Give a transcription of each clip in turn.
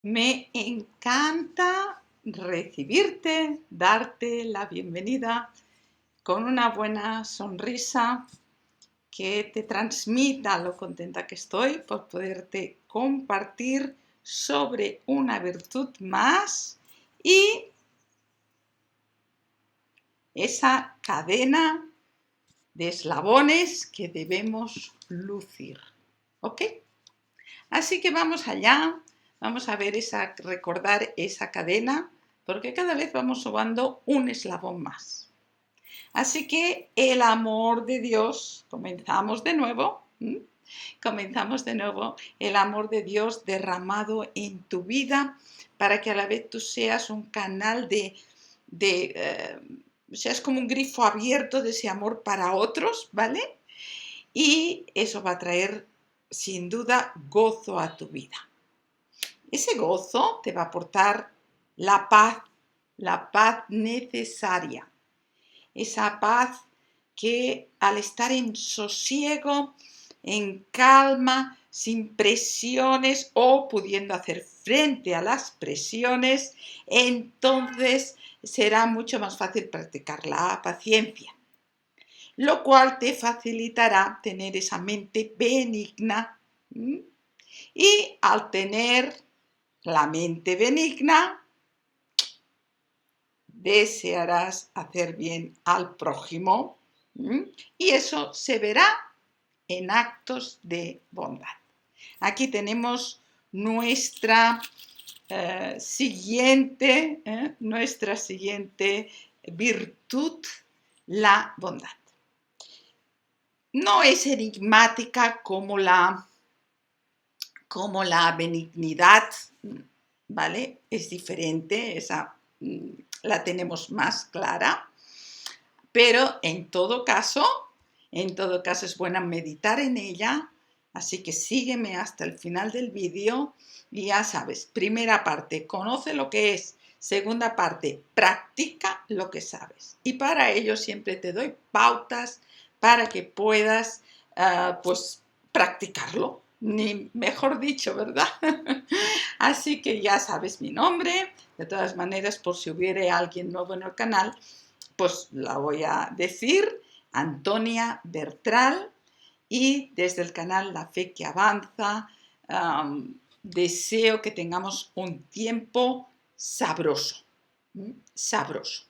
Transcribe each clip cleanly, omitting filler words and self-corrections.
Me encanta recibirte, darte la bienvenida con una buena sonrisa que te transmita lo contenta que estoy por poderte compartir sobre una virtud más y esa cadena de eslabones que debemos lucir. ¿Ok? Así que vamos allá, vamos a ver recordar esa cadena, porque cada vez vamos sumando un eslabón más. Así que el amor de Dios, comenzamos de nuevo, el amor de Dios derramado en tu vida para que a la vez tú seas un canal seas como un grifo abierto de ese amor para otros, ¿vale? Y eso va a traer sin duda gozo a tu vida. Ese gozo te va a aportar la paz necesaria, esa paz que al estar en sosiego, en calma, sin presiones o pudiendo hacer frente a las presiones, entonces será mucho más fácil practicar la paciencia, lo cual te facilitará tener esa mente benigna. Y al tener la mente benigna, desearás hacer bien al prójimo y eso se verá en actos de bondad. Aquí tenemos nuestra siguiente virtud, la bondad. No es enigmática como la benignidad, ¿vale? Es diferente, esa la tenemos más clara, pero en todo caso es bueno meditar en ella, así que sígueme hasta el final del vídeo y ya sabes, primera parte, conoce lo que es, segunda parte, practica lo que sabes. Y para ello siempre te doy pautas para que puedas pues practicarlo, ni mejor dicho, ¿verdad? Así que ya sabes mi nombre, de todas maneras, por si hubiera alguien nuevo en el canal, pues la voy a decir, Antonia Bertral, y desde el canal La Fe que Avanza, deseo que tengamos un tiempo sabroso, sabroso.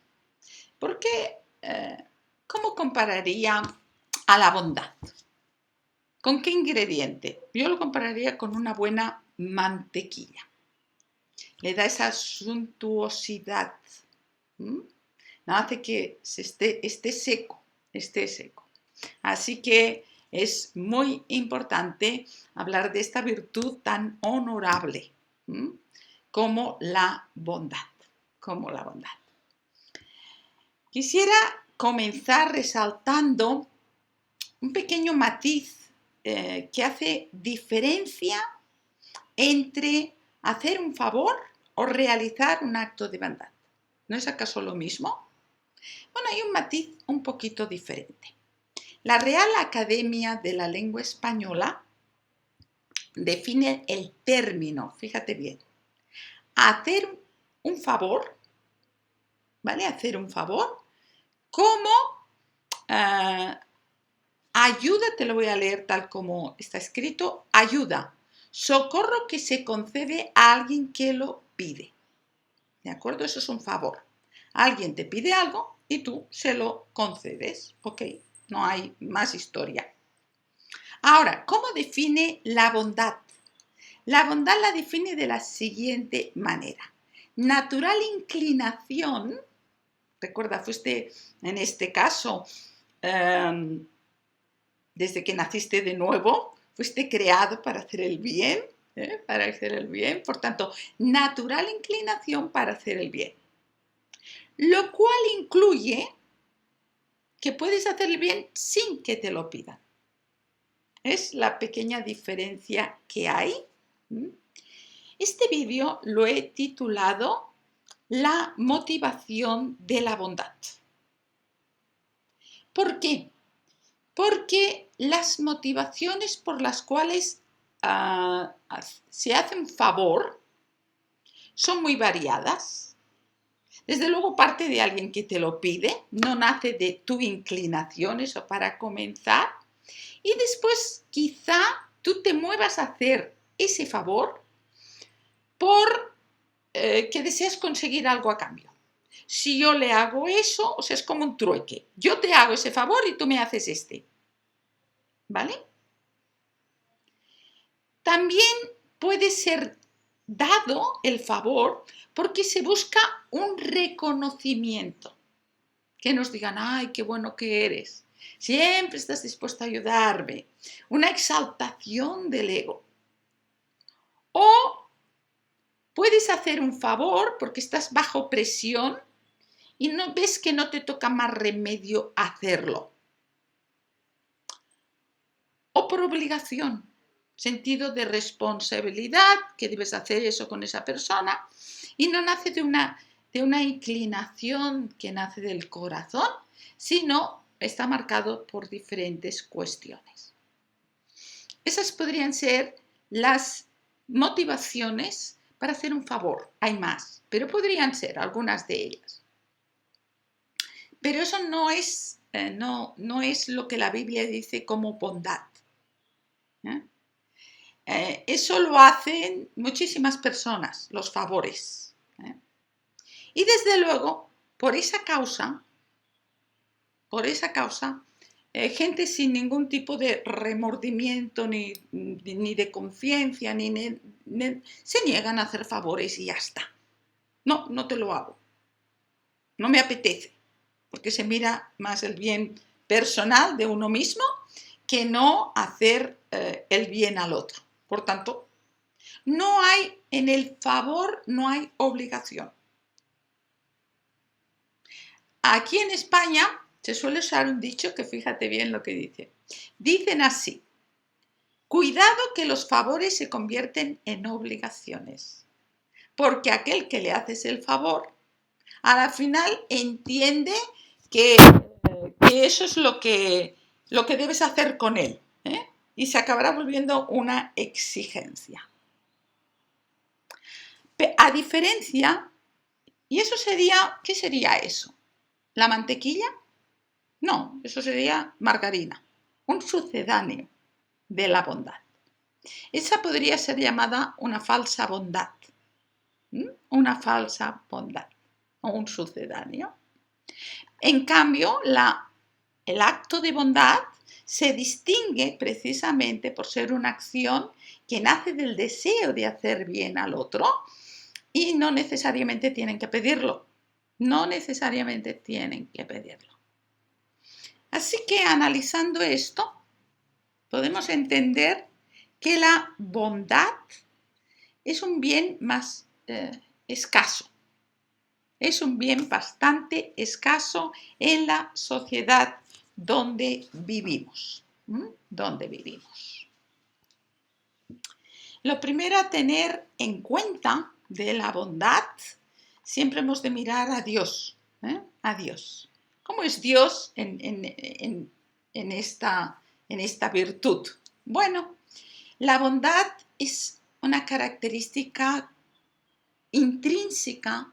Porque, ¿cómo compararía a la bondad? ¿Con qué ingrediente? Yo lo compararía con una buena mantequilla. Le da esa suntuosidad. Hace que esté seco. Así que es muy importante hablar de esta virtud tan honorable como la bondad. Quisiera comenzar resaltando un pequeño matiz que hace diferencia entre hacer un favor o realizar un acto de bondad. ¿No es acaso lo mismo? Bueno, hay un matiz un poquito diferente. La Real Academia de la Lengua Española define el término, fíjate bien, hacer un favor, ¿vale? Hacer un favor como ayuda, te lo voy a leer tal como está escrito, ayuda, socorro que se concede a alguien que lo pide. ¿De acuerdo? Eso es un favor. Alguien te pide algo y tú se lo concedes. ¿Ok? No hay más historia. Ahora, ¿cómo define la bondad? La bondad la define de la siguiente manera. Natural inclinación, recuerda, fuiste en este caso, desde que naciste de nuevo, fuiste creado para hacer el bien, por tanto, natural inclinación para hacer el bien. Lo cual incluye que puedes hacer el bien sin que te lo pidan. Es la pequeña diferencia que hay. Este vídeo lo he titulado La motivación de la bondad. ¿Por qué? Porque las motivaciones por las cuales se hace un favor son muy variadas. Desde luego parte de alguien que te lo pide, no nace de tu inclinación, eso para comenzar. Y después quizá tú te muevas a hacer ese favor por que deseas conseguir algo a cambio. Si yo le hago eso, o sea, es como un trueque. Yo te hago ese favor y tú me haces este. ¿Vale? También puede ser dado el favor porque se busca un reconocimiento. Que nos digan, ay, qué bueno que eres. Siempre estás dispuesto a ayudarme. Una exaltación del ego. O puedes hacer un favor porque estás bajo presión y no ves que no te toca más remedio hacerlo. O por obligación, sentido de responsabilidad, que debes hacer eso con esa persona, y no nace de una inclinación que nace del corazón, sino está marcado por diferentes cuestiones. Esas podrían ser las motivaciones para hacer un favor. Hay más, pero podrían ser algunas de ellas. Pero eso no es lo que la Biblia dice como bondad. Eso lo hacen muchísimas personas, los favores. Y desde luego, por esa causa, gente sin ningún tipo de remordimiento, ni de conciencia, se niegan a hacer favores y ya está. No te lo hago. No me apetece, porque se mira más el bien personal de uno mismo que no hacer el bien al otro. Por tanto, en el favor no hay obligación. Aquí en España se suele usar un dicho que fíjate bien lo que dice. Dicen así, cuidado que los favores se convierten en obligaciones, porque aquel que le haces el favor, a la final entiende que eso es lo que debes hacer con él, y se acabará volviendo una exigencia. A diferencia, y eso sería, ¿qué sería eso? ¿La mantequilla? No, eso sería margarina, un sucedáneo de la bondad. Esa podría ser llamada una falsa bondad, una falsa bondad o un sucedáneo. En cambio, el acto de bondad se distingue precisamente por ser una acción que nace del deseo de hacer bien al otro y no necesariamente tienen que pedirlo. No necesariamente tienen que pedirlo. Así que analizando esto, podemos entender que la bondad es un bien más escaso. Es un bien bastante escaso en la sociedad donde vivimos. Lo primero a tener en cuenta de la bondad, siempre hemos de mirar a Dios. A Dios. ¿Cómo es Dios en esta virtud? Bueno, la bondad es una característica intrínseca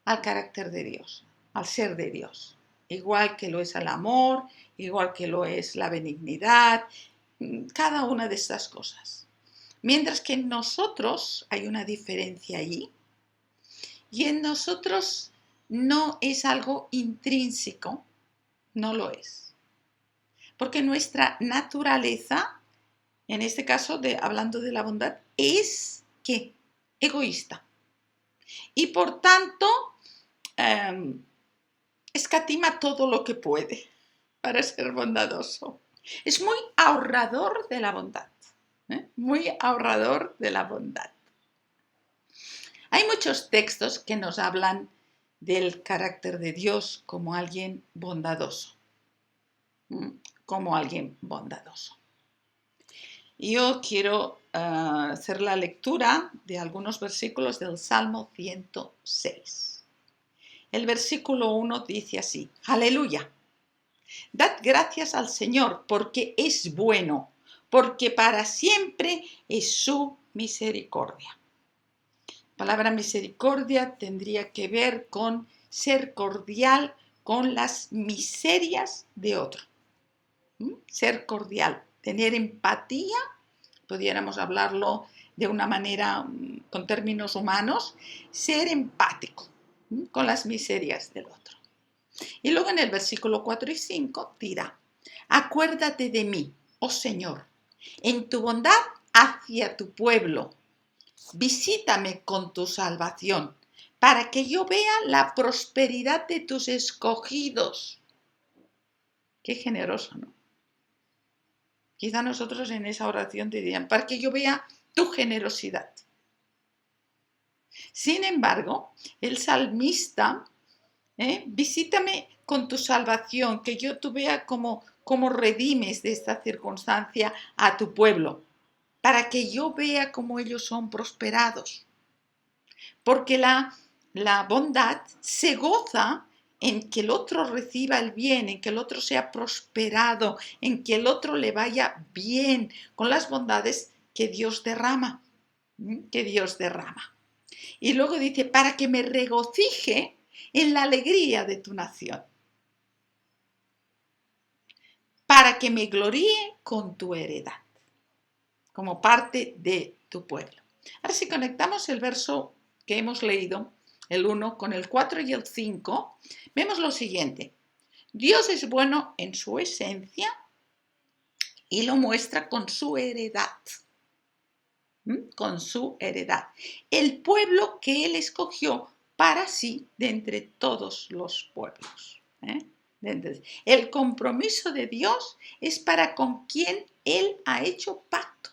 al carácter de Dios, al ser de Dios. Igual que lo es el amor, igual que lo es la benignidad, cada una de estas cosas. Mientras que en nosotros hay una diferencia allí, y en nosotros no es algo intrínseco, no lo es. Porque nuestra naturaleza, en este caso hablando de la bondad, es ¿qué? Egoísta. Y por tanto, escatima todo lo que puede para ser bondadoso. Es muy ahorrador de la bondad. Muy ahorrador de la bondad. Hay muchos textos que nos hablan del carácter de Dios como alguien bondadoso. Como alguien bondadoso. Yo quiero hacer la lectura de algunos versículos del Salmo 106. El versículo 1 dice así, aleluya, dad gracias al Señor porque es bueno, porque para siempre es su misericordia. palabra misericordia tendría que ver con ser cordial con las miserias de otro. Ser cordial, tener empatía, pudiéramos hablarlo de una manera con términos humanos, ser empático con las miserias del otro. Y luego en el versículo 4 y 5 dirá, acuérdate de mí, oh Señor, en tu bondad hacia tu pueblo. Visítame con tu salvación, para que yo vea la prosperidad de tus escogidos. Qué generoso, ¿no? Quizá nosotros en esa oración te dirían, para que yo vea tu generosidad. Sin embargo, el salmista, visítame con tu salvación, que yo te vea cómo redimes de esta circunstancia a tu pueblo, para que yo vea cómo ellos son prosperados. Porque la bondad se goza en que el otro reciba el bien, en que el otro sea prosperado, en que el otro le vaya bien con las bondades que Dios derrama, Y luego dice, para que me regocije en la alegría de tu nación, para que me gloríe con tu heredad, como parte de tu pueblo. Ahora si conectamos el verso que hemos leído, el 1 con el 4 y el 5, vemos lo siguiente. Dios es bueno en su esencia y lo muestra con su heredad. Con su heredad. El pueblo que Él escogió para sí de entre todos los pueblos. El compromiso de Dios es para con quien Él ha hecho pacto.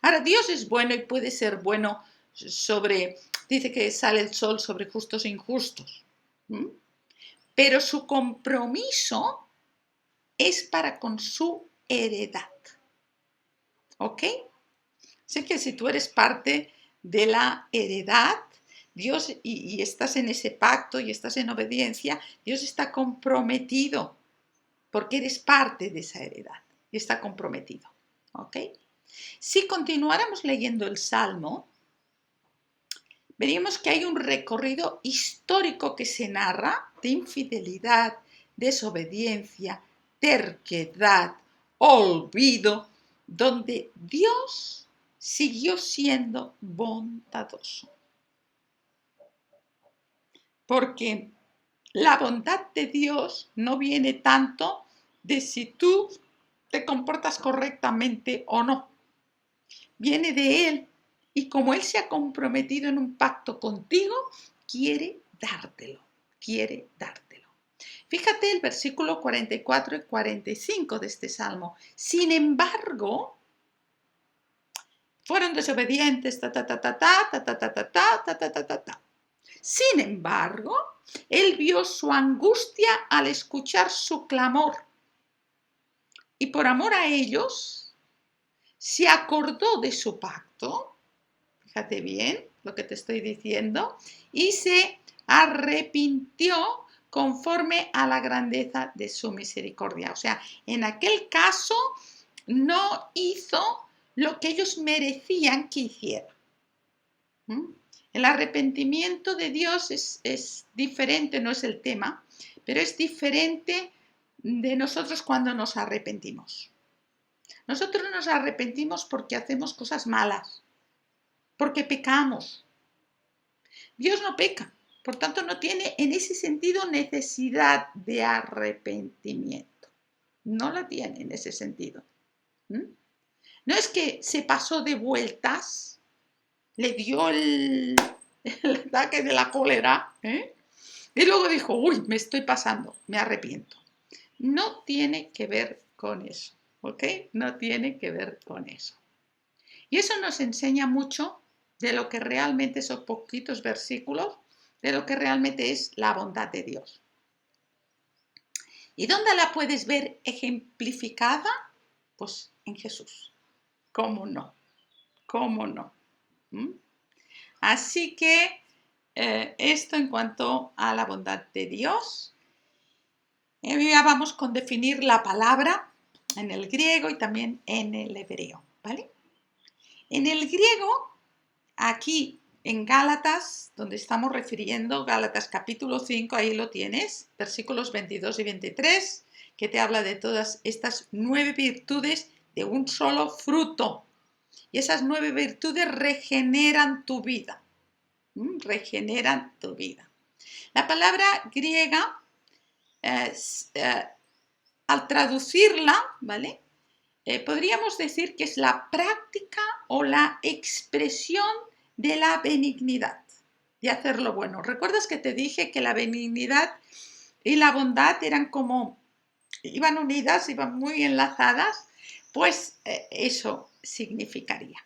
Ahora, Dios es bueno y puede ser bueno dice que sale el sol sobre justos e injustos. Pero su compromiso es para con su heredad. ¿Ok? Sé que si tú eres parte de la heredad, Dios, y estás en ese pacto y estás en obediencia, Dios está comprometido, porque eres parte de esa heredad y está comprometido. ¿Ok? Si continuáramos leyendo el Salmo, veríamos que hay un recorrido histórico que se narra de infidelidad, desobediencia, terquedad, olvido, donde Dios siguió siendo bondadoso. Porque la bondad de Dios no viene tanto de si tú te comportas correctamente o no. Viene de Él. Y como Él se ha comprometido en un pacto contigo, quiere dártelo. Fíjate el versículo 44 y 45 de este salmo. Sin embargo, fueron desobedientes, Sin embargo, Él vio su angustia al escuchar su clamor. Y por amor a ellos, se acordó de su pacto. Fíjate bien lo que te estoy diciendo. Y se arrepintió conforme a la grandeza de su misericordia. O sea, en aquel caso no hizo lo que ellos merecían que hiciera. El arrepentimiento de Dios es diferente, no es el tema, pero es diferente de nosotros cuando nos arrepentimos. Nosotros nos arrepentimos porque hacemos cosas malas, porque pecamos. Dios no peca, por tanto no tiene en ese sentido necesidad de arrepentimiento. No la tiene en ese sentido. No es que se pasó de vueltas, le dio el ataque de la cólera, y luego dijo, uy, me estoy pasando, me arrepiento. No tiene que ver con eso, ¿ok? No tiene que ver con eso. Y eso nos enseña mucho de lo que realmente esos poquitos versículos, de lo que realmente es la bondad de Dios. ¿Y dónde la puedes ver ejemplificada? Pues en Jesús. ¿Cómo no? ¿Cómo no? Así que esto en cuanto a la bondad de Dios. Ya vamos con definir la palabra en el griego y también en el hebreo, ¿vale? En el griego, aquí en Gálatas, donde estamos refiriendo, Gálatas capítulo 5, ahí lo tienes, versículos 22 y 23, que te habla de todas estas 9 virtudes de un solo fruto. Y esas 9 virtudes regeneran tu vida. Regeneran tu vida. La palabra griega, al traducirla, ¿vale? Podríamos decir que es la práctica o la expresión de la benignidad, de hacer lo bueno. ¿Recuerdas que te dije que la benignidad y la bondad eran como, iban unidas, iban muy enlazadas? Pues eso significaría.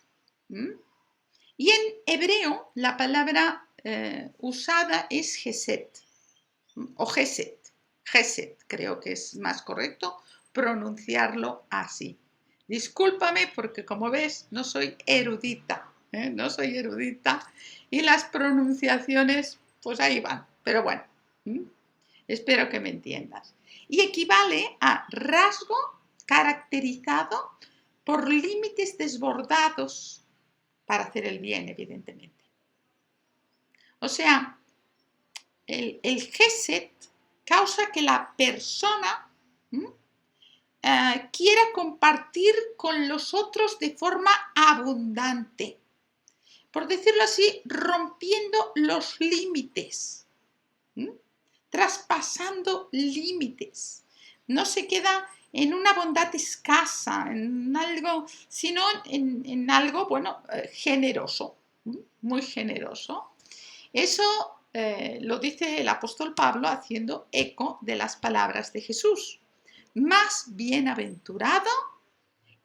Y en hebreo la palabra usada es gesed, o gesed. Gesed, creo que es más correcto pronunciarlo así. Discúlpame porque, como ves, no soy erudita, no soy erudita y las pronunciaciones, pues ahí van. Pero bueno, espero que me entiendas. Y equivale a rasgo caracterizado por límites desbordados para hacer el bien, evidentemente. O sea, el gesed causa que la persona quiera compartir con los otros de forma abundante. Por decirlo así, rompiendo los límites, traspasando límites. No se queda en una bondad escasa, en algo, sino en algo, bueno, generoso, muy generoso. Eso lo dice el apóstol Pablo haciendo eco de las palabras de Jesús. Más bienaventurado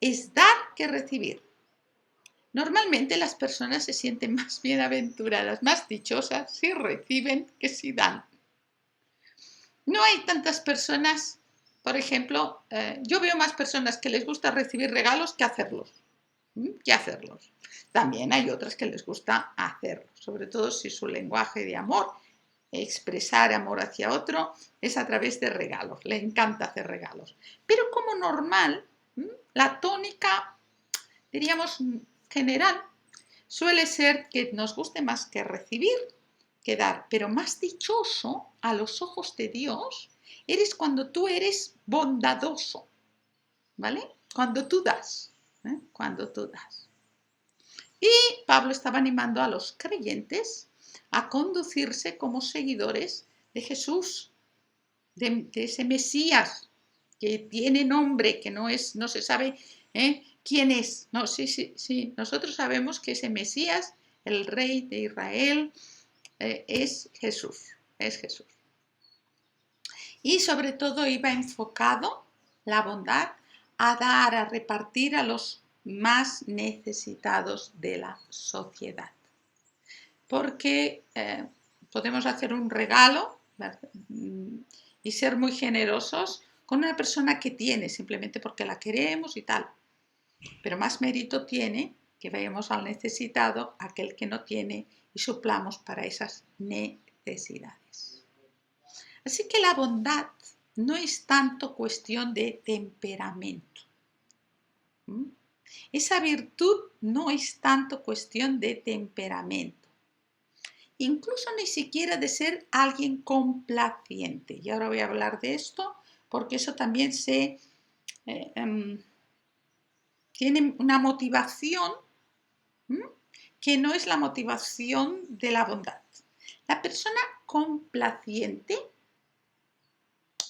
es dar que recibir. Normalmente las personas se sienten más bienaventuradas, más dichosas si reciben que si dan. No hay tantas personas, por ejemplo, yo veo más personas que les gusta recibir regalos que hacerlos. También hay otras que les gusta hacerlo, sobre todo si su lenguaje de amor, expresar amor hacia otro, es a través de regalos. Le encanta hacer regalos. Pero como normal, la tónica, diríamos, general, suele ser que nos guste más que recibir que dar. Pero más dichoso a los ojos de Dios eres cuando tú eres bondadoso, ¿vale? Cuando tú das, cuando tú das. Y Pablo estaba animando a los creyentes a conducirse como seguidores de Jesús, de ese Mesías que tiene nombre, que no se sabe quién es. No, sí, nosotros sabemos que ese Mesías, el rey de Israel, es Jesús, es Jesús. Y sobre todo iba enfocado la bondad a dar, a repartir a los más necesitados de la sociedad. Porque podemos hacer un regalo y ser muy generosos con una persona que tiene, simplemente porque la queremos y tal. Pero más mérito tiene que vayamos al necesitado, aquel que no tiene, y suplamos para esas necesidades. Así que la bondad no es tanto cuestión de temperamento. Esa virtud no es tanto cuestión de temperamento. Incluso ni siquiera de ser alguien complaciente. Y ahora voy a hablar de esto porque eso también tiene una motivación que no es la motivación de la bondad. La persona complaciente,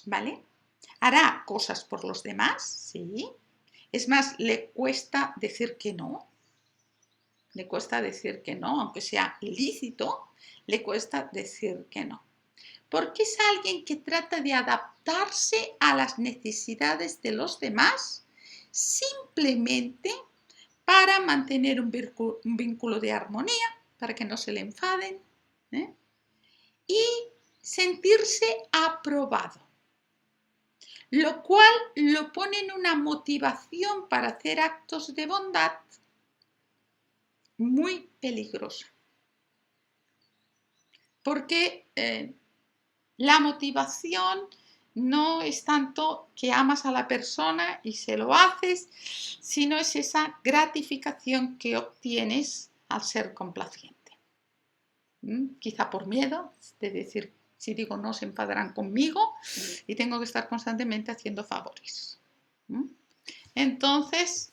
¿vale? Hará cosas por los demás, sí. Es más, le cuesta decir que no. Le cuesta decir que no, aunque sea ilícito, le cuesta decir que no. Porque es alguien que trata de adaptarse a las necesidades de los demás simplemente para mantener un vínculo de armonía, para que no se le enfaden, y sentirse aprobado, lo cual lo pone en una motivación para hacer actos de bondad muy peligrosa. Porque la motivación no es tanto que amas a la persona y se lo haces, sino es esa gratificación que obtienes al ser complaciente. quizá por miedo, de decir, si digo no se enfadarán conmigo y tengo que estar constantemente haciendo favores. Entonces,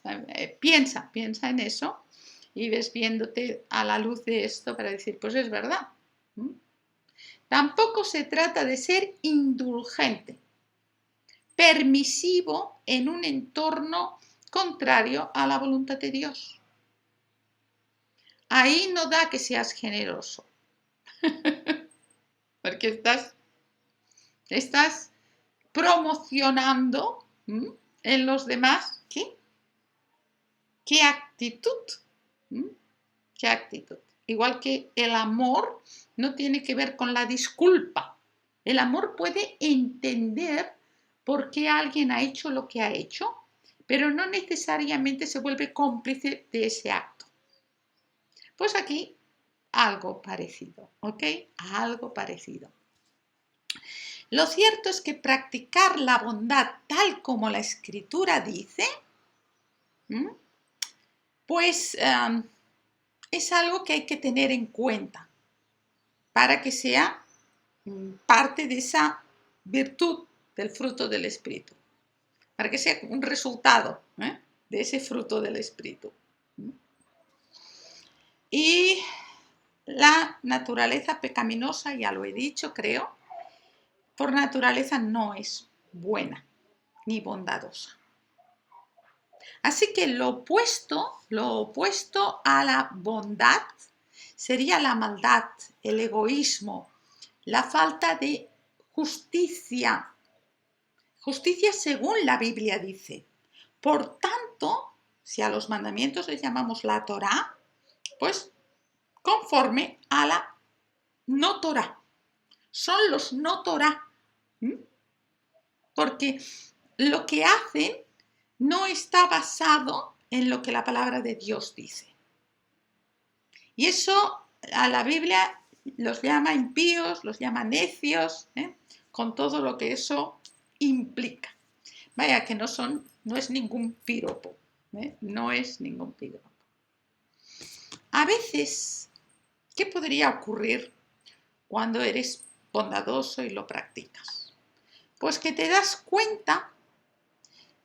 piensa en eso y ves viéndote a la luz de esto para decir, pues es verdad. Tampoco se trata de ser indulgente, permisivo en un entorno contrario a la voluntad de Dios. Ahí no da que seas generoso, porque estás promocionando en los demás ¿qué actitud? ¿Qué actitud? Igual que el amor no tiene que ver con la disculpa. El amor puede entender por qué alguien ha hecho lo que ha hecho, pero no necesariamente se vuelve cómplice de ese acto. Pues aquí algo parecido, ¿ok? Algo parecido. Lo cierto es que practicar la bondad tal como la Escritura dice, pues es algo que hay que tener en cuenta para que sea parte de esa virtud del fruto del Espíritu, para que sea un resultado de ese fruto del Espíritu. Y la naturaleza pecaminosa, ya lo he dicho, creo, por naturaleza no es buena ni bondadosa. Así que lo opuesto a la bondad sería la maldad, el egoísmo, la falta de justicia. Justicia según la Biblia dice. Por tanto, si a los mandamientos les llamamos la Torá, pues conforme a la no Torá. Son los no Torá. Porque lo que hacen no está basado en lo que la palabra de Dios dice. Y eso a la Biblia los llama impíos, los llama necios, con todo lo que eso implica. Vaya que no es ningún piropo, no es ningún piropo. A veces, ¿qué podría ocurrir cuando eres bondadoso y lo practicas? Pues que te das cuenta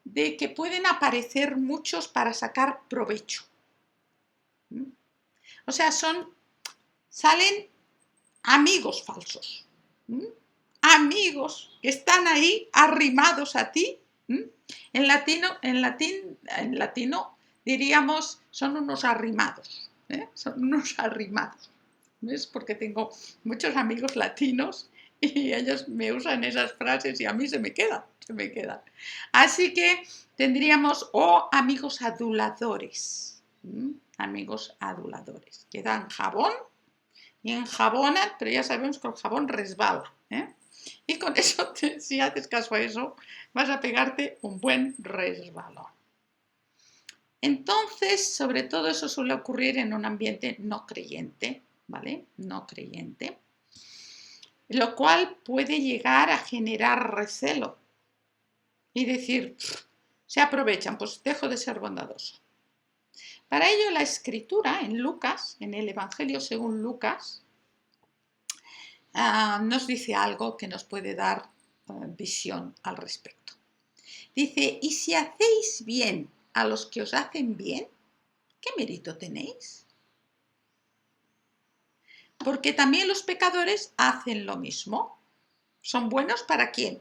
de que pueden aparecer muchos para sacar provecho. O sea, salen amigos falsos, amigos que están ahí arrimados a ti. En latino diríamos son unos arrimados, son unos arrimados. ¿Ves? Porque tengo muchos amigos latinos y ellos me usan esas frases y a mí se me quedan. Así que tendríamos amigos aduladores, amigos aduladores, que dan jabón y enjabonan, pero ya sabemos que el jabón resbala, y con eso, si haces caso a eso, vas a pegarte un buen resbalón. Entonces, sobre todo eso suele ocurrir en un ambiente no creyente, ¿vale? No creyente, lo cual puede llegar a generar recelo y decir, se aprovechan, pues dejo de ser bondadoso. Para ello la Escritura en Lucas, en el Evangelio según Lucas, nos dice algo que nos puede dar visión al respecto. Dice, y si hacéis bien a los que os hacen bien, ¿qué mérito tenéis? Porque también los pecadores hacen lo mismo. ¿Son buenos para quién?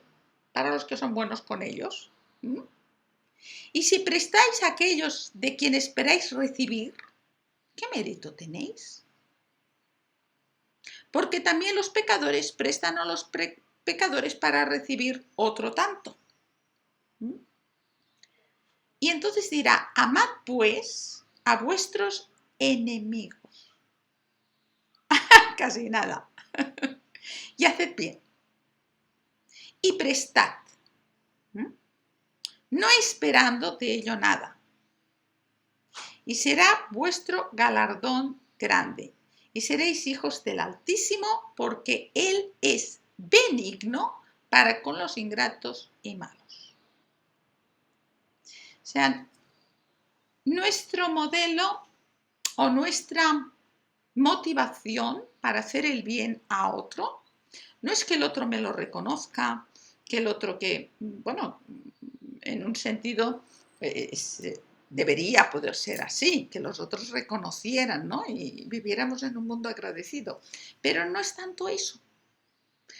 Para los que son buenos con ellos. Y si prestáis a aquellos de quienes esperáis recibir, ¿qué mérito tenéis? Porque también los pecadores prestan a los pecadores para recibir otro tanto. Y entonces dirá, amad pues a vuestros enemigos. Casi nada. Y haced bien. Y prestad. No esperando de ello nada. Y será vuestro galardón grande. Y seréis hijos del Altísimo, porque Él es benigno para con los ingratos y malos. O sea, nuestro modelo o nuestra motivación para hacer el bien a otro. No es que el otro me lo reconozca, que el otro bueno, en un sentido debería poder ser así, que los otros reconocieran, ¿no? Y viviéramos en un mundo agradecido. Pero no es tanto eso.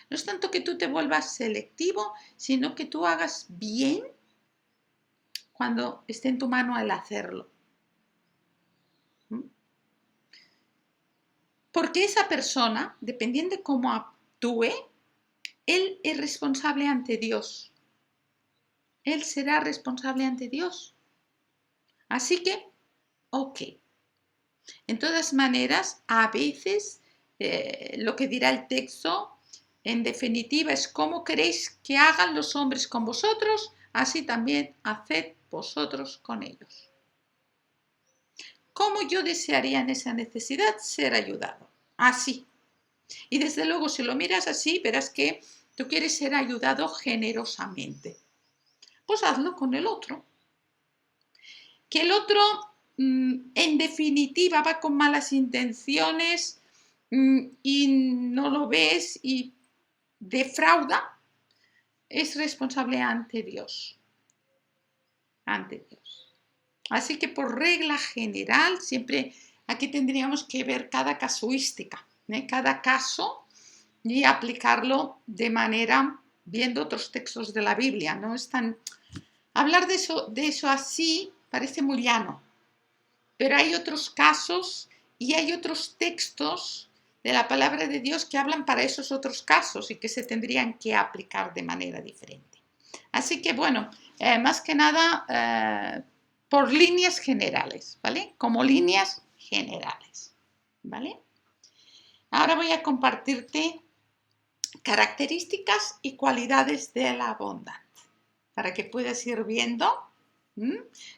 No es tanto que tú te vuelvas selectivo, sino que tú hagas bien cuando esté en tu mano el hacerlo. Porque esa persona, dependiendo de cómo actúe, él es responsable ante Dios. Él será responsable ante Dios. Así que, ok. En todas maneras, a veces lo que dirá el texto, en definitiva, es cómo queréis que hagan los hombres con vosotros, así también haced vosotros con ellos. ¿Cómo yo desearía en esa necesidad ser ayudado? Así. Y desde luego, si lo miras así, verás que tú quieres ser ayudado generosamente. Pues hazlo con el otro. Que el otro, en definitiva, va con malas intenciones y no lo ves y defrauda, es responsable ante Dios. Ante Dios. Así que por regla general, siempre aquí tendríamos que ver cada casuística, cada caso y aplicarlo de manera, viendo otros textos de la Biblia. No es tan... Hablar de eso así parece muy llano, pero hay otros casos y hay otros textos de la palabra de Dios que hablan para esos otros casos y que se tendrían que aplicar de manera diferente. Así que bueno, más que nada por líneas generales, ¿vale? Como líneas generales, ¿vale? Ahora voy a compartirte características y cualidades de la bondad para que puedas ir viendo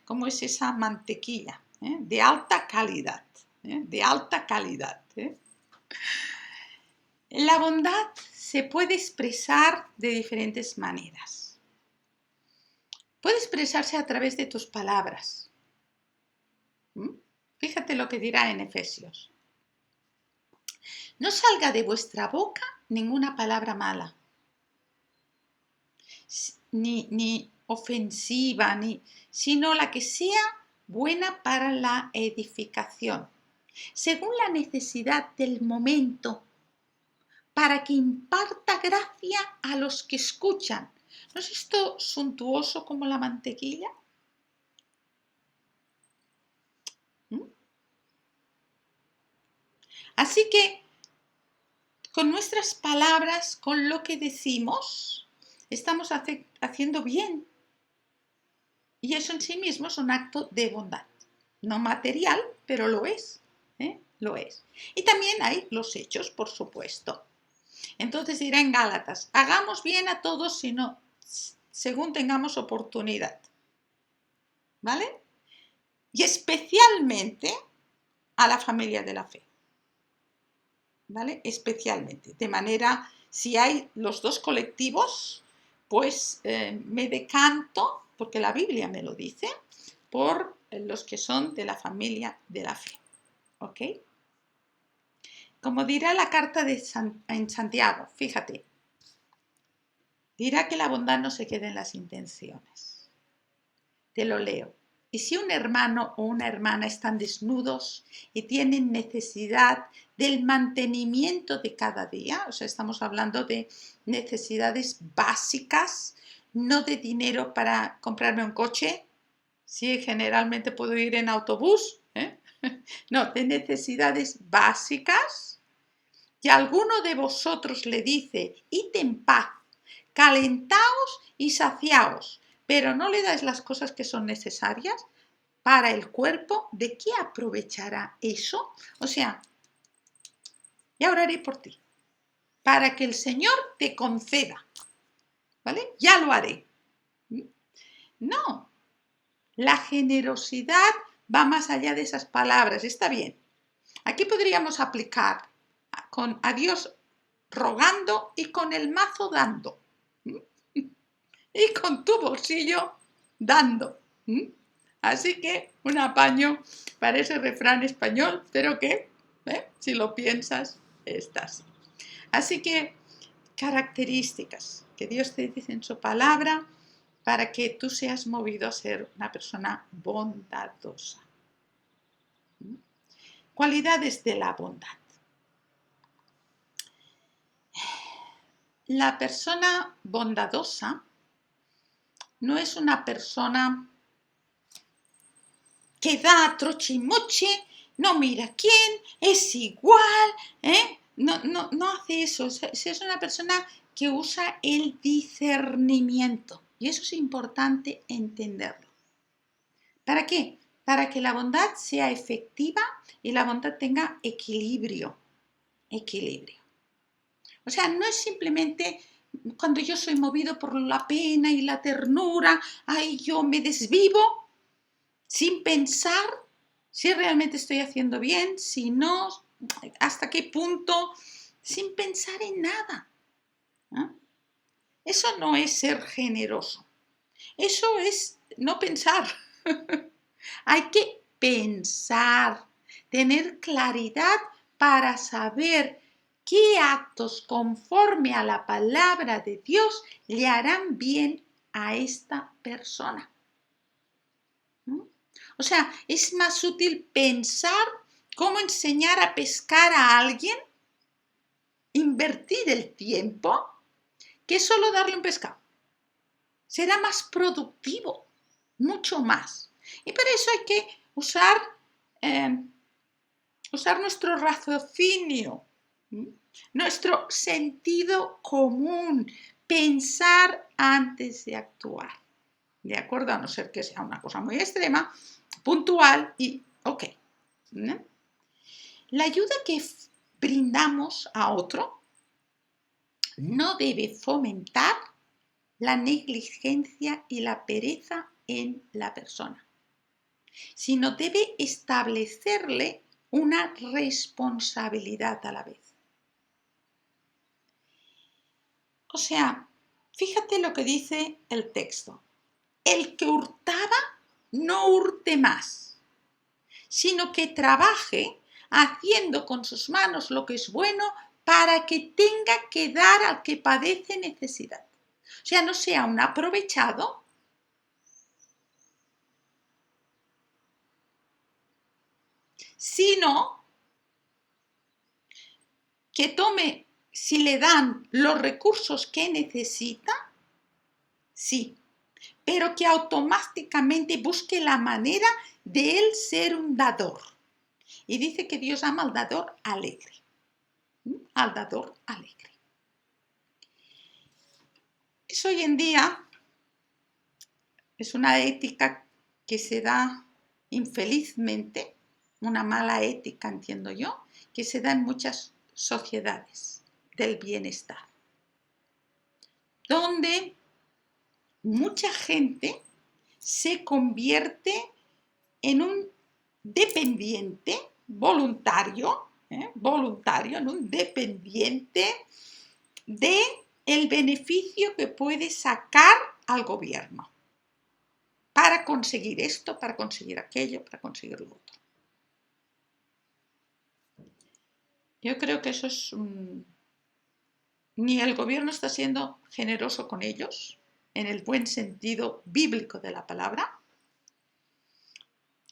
cómo es esa mantequilla de alta calidad, de alta calidad. La bondad se puede expresar de diferentes maneras. Puede expresarse a través de tus palabras. Fíjate lo que dirá en Efesios. No salga de vuestra boca ninguna palabra mala, ni ofensiva, sino la que sea buena para la edificación, según la necesidad del momento, para que imparta gracia a los que escuchan. ¿No es esto suntuoso como la mantequilla? Así que con nuestras palabras, con lo que decimos, estamos haciendo bien. Y eso en sí mismo es un acto de bondad. No material, pero lo es. Lo es. Y también hay los hechos, por supuesto. Entonces dirá en Gálatas, hagamos bien a todos según tengamos oportunidad. ¿Vale? Y especialmente a la familia de la fe. ¿Vale? Especialmente. De manera, si hay los dos colectivos, pues me decanto, porque la Biblia me lo dice, por los que son de la familia de la fe. ¿Ok? Como dirá la carta en Santiago, fíjate, dirá que la bondad no se queda en las intenciones. Te lo leo. Y si un hermano o una hermana están desnudos y tienen necesidad del mantenimiento de cada día, o sea, estamos hablando de necesidades básicas, no de dinero para comprarme un coche, sí, generalmente puedo ir en autobús, no, de necesidades básicas, y alguno de vosotros le dice, id en paz, calentaos y saciaos, pero no le dais las cosas que son necesarias para el cuerpo, ¿de qué aprovechará eso? O sea, ya oraré por ti, para que el Señor te conceda, ¿vale? Ya lo haré. No, la generosidad va más allá de esas palabras, está bien. Aquí podríamos aplicar con a Dios rogando y con el mazo dando. Y con tu bolsillo dando. Así que un apaño para ese refrán español, pero que Si lo piensas, está así. Así que características que Dios te dice en su palabra para que tú seas movido a ser una persona bondadosa. Cualidades de la bondad. La persona bondadosa no es una persona que da a troche y moche, no mira quién, es igual, no hace eso. Es una persona que usa el discernimiento. Y eso es importante entenderlo. ¿Para qué? Para que la bondad sea efectiva y la bondad tenga equilibrio. Equilibrio. O sea, no es simplemente cuando yo soy movido por la pena y la ternura, ay, yo me desvivo sin pensar si realmente estoy haciendo bien, si no, hasta qué punto, sin pensar en nada. Eso no es ser generoso. Eso es no pensar. Hay que pensar, tener claridad para saber qué actos conforme a la palabra de Dios le harán bien a esta persona. O sea, es más útil pensar cómo enseñar a pescar a alguien, invertir el tiempo, que solo darle un pescado. Será más productivo, mucho más. Y para eso hay que usar nuestro raciocinio, nuestro sentido común, pensar antes de actuar. ¿De acuerdo? A no ser que sea una cosa muy extrema, puntual y ok. La ayuda que brindamos a otro no debe fomentar la negligencia y la pereza en la persona, sino debe establecerle una responsabilidad a la vez. O sea, fíjate lo que dice el texto. El que hurtaba, no hurte más, sino que trabaje haciendo con sus manos lo que es bueno para que tenga que dar al que padece necesidad. O sea, no sea un aprovechado, sino que tome, si le dan los recursos que necesita, sí, pero que automáticamente busque la manera de él ser un dador. Y dice que Dios ama al dador alegre. Al dador alegre. Eso hoy en día es una ética que se da infelizmente, una mala ética, entiendo yo, que se da en muchas sociedades del bienestar, donde mucha gente se convierte en un dependiente voluntario, en un dependiente de el beneficio que puede sacar al gobierno para conseguir esto, para conseguir aquello, para conseguir lo otro. Yo creo que eso es ni el gobierno está siendo generoso con ellos, en el buen sentido bíblico de la palabra,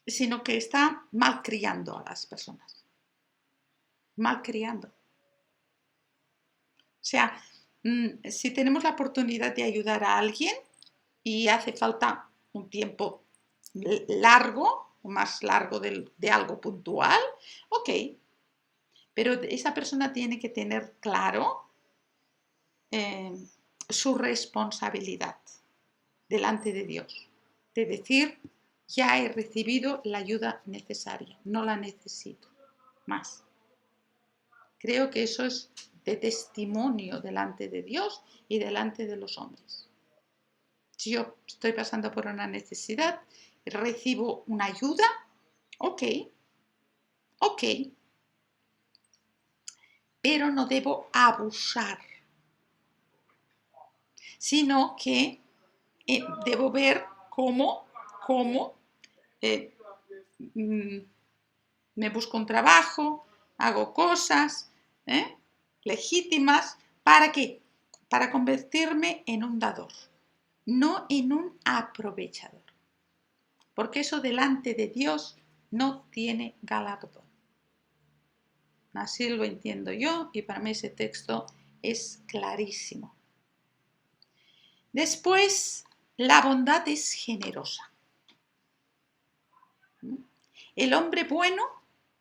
sino que está malcriando a las personas. Malcriando. O sea, si tenemos la oportunidad de ayudar a alguien y hace falta un tiempo largo, o más largo de algo puntual, ok, pero esa persona tiene que tener claro su responsabilidad delante de Dios, de decir, ya he recibido la ayuda necesaria, no la necesito más. Creo que eso es de testimonio delante de Dios y delante de los hombres. Si yo estoy pasando por una necesidad, recibo una ayuda, ok, pero no debo abusar, sino que debo ver cómo me busco un trabajo, hago cosas legítimas. ¿Para qué? Para convertirme en un dador, no en un aprovechador. Porque eso delante de Dios no tiene galardón. Así lo entiendo yo y para mí ese texto es clarísimo. Después, la bondad es generosa. El hombre bueno,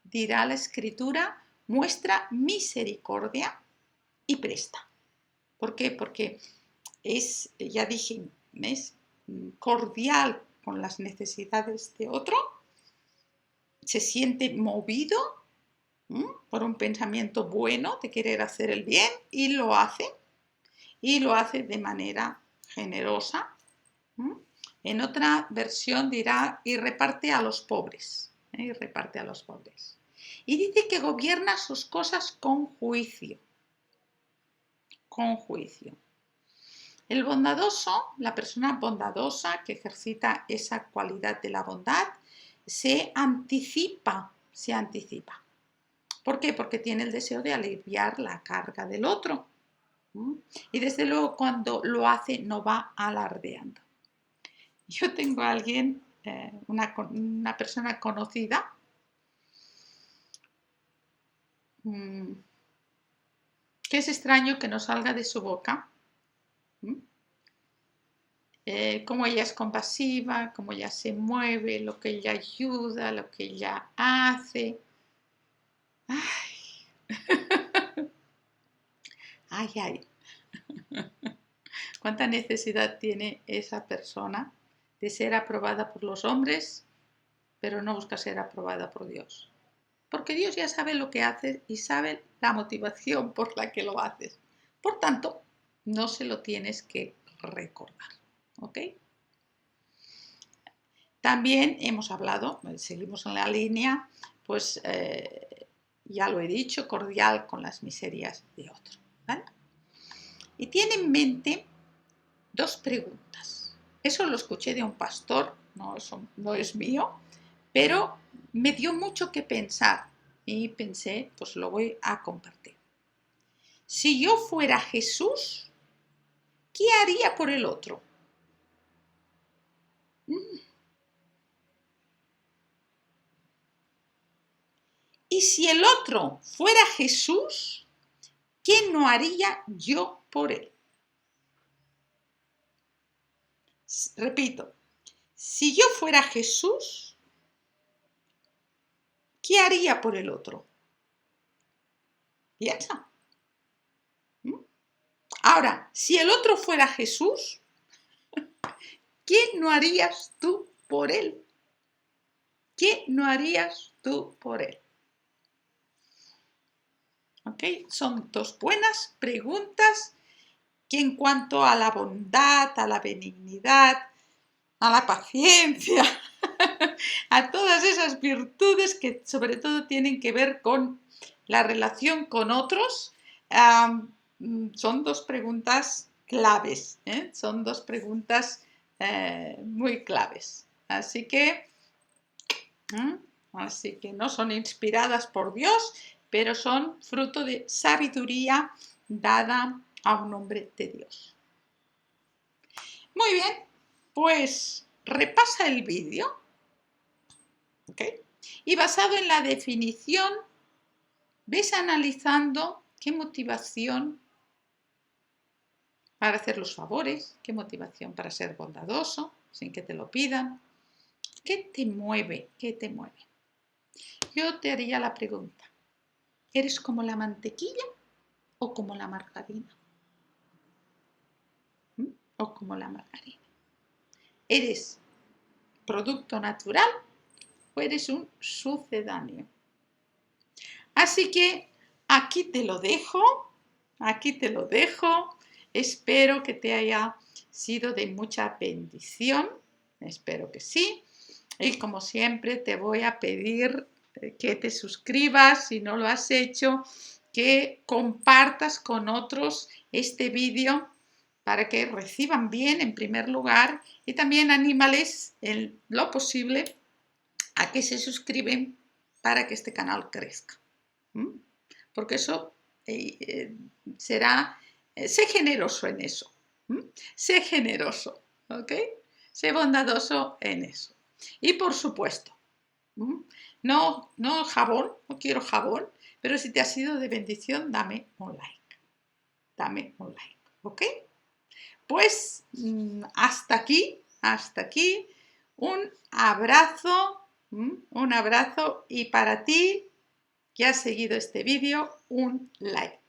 dirá la Escritura, muestra misericordia y presta. ¿Por qué? Porque es, ya dije, es cordial con las necesidades de otro, se siente movido por un pensamiento bueno de querer hacer el bien y lo hace de manera generosa. En otra versión dirá y reparte a los pobres, y reparte a los pobres. Y dice que gobierna sus cosas con juicio, con juicio. El bondadoso, la persona bondadosa que ejercita esa cualidad de la bondad, se anticipa. ¿Por qué? Porque tiene el deseo de aliviar la carga del otro. Y desde luego cuando lo hace no va alardeando. Yo tengo a alguien, una persona conocida, que es extraño que no salga de su boca. Cómo ella es compasiva, cómo ella se mueve, lo que ella ayuda, lo que ella hace. Ay. ¿Cuánta necesidad tiene esa persona de ser aprobada por los hombres, pero no busca ser aprobada por Dios? Porque Dios ya sabe lo que haces y sabe la motivación por la que lo haces. Por tanto, no se lo tienes que recordar. ¿Ok? También hemos hablado, seguimos en la línea, pues ya lo he dicho, cordial con las miserias de otro. ¿Vale? Y tiene en mente dos preguntas. Eso lo escuché de un pastor, eso no es mío, pero me dio mucho que pensar y pensé, pues lo voy a compartir. Si yo fuera Jesús, ¿qué haría por el otro? Y si el otro fuera Jesús, ¿qué no haría yo por él? Repito, si yo fuera Jesús, ¿qué haría por el otro? Piensa. Ahora, si el otro fuera Jesús, ¿qué no harías tú por él? ¿Qué no harías tú por él? ¿Ok? Son dos buenas preguntas que en cuanto a la bondad, a la benignidad, a la paciencia, a todas esas virtudes que sobre todo tienen que ver con la relación con otros, son dos preguntas claves, son dos preguntas muy claves. Así que no son inspiradas por Dios, pero son fruto de sabiduría dada a un hombre de Dios. Muy bien, pues repasa el vídeo, ¿ok? Y basado en la definición, ves analizando qué motivación para hacer los favores, qué motivación para ser bondadoso, sin que te lo pidan. ¿Qué te mueve? ¿Qué te mueve? Yo te haría la pregunta, ¿eres como la mantequilla o como la margarina? ¿O como la margarina? ¿Eres producto natural o eres un sucedáneo? Así que aquí te lo dejo, espero que te haya sido de mucha bendición, espero que sí, y como siempre te voy a pedir que te suscribas si no lo has hecho, que compartas con otros este vídeo para que reciban bien en primer lugar y también anímales en lo posible a que se suscriben para que este canal crezca. ¿m? Porque eso será, sé generoso en eso, ¿m? Sé generoso, ¿ok? Sé bondadoso en eso. Y por supuesto, no jabón, no quiero jabón, pero si te ha sido de bendición, dame un like. Dame un like, ¿ok? Pues hasta aquí, un abrazo y para ti que has seguido este vídeo, un like.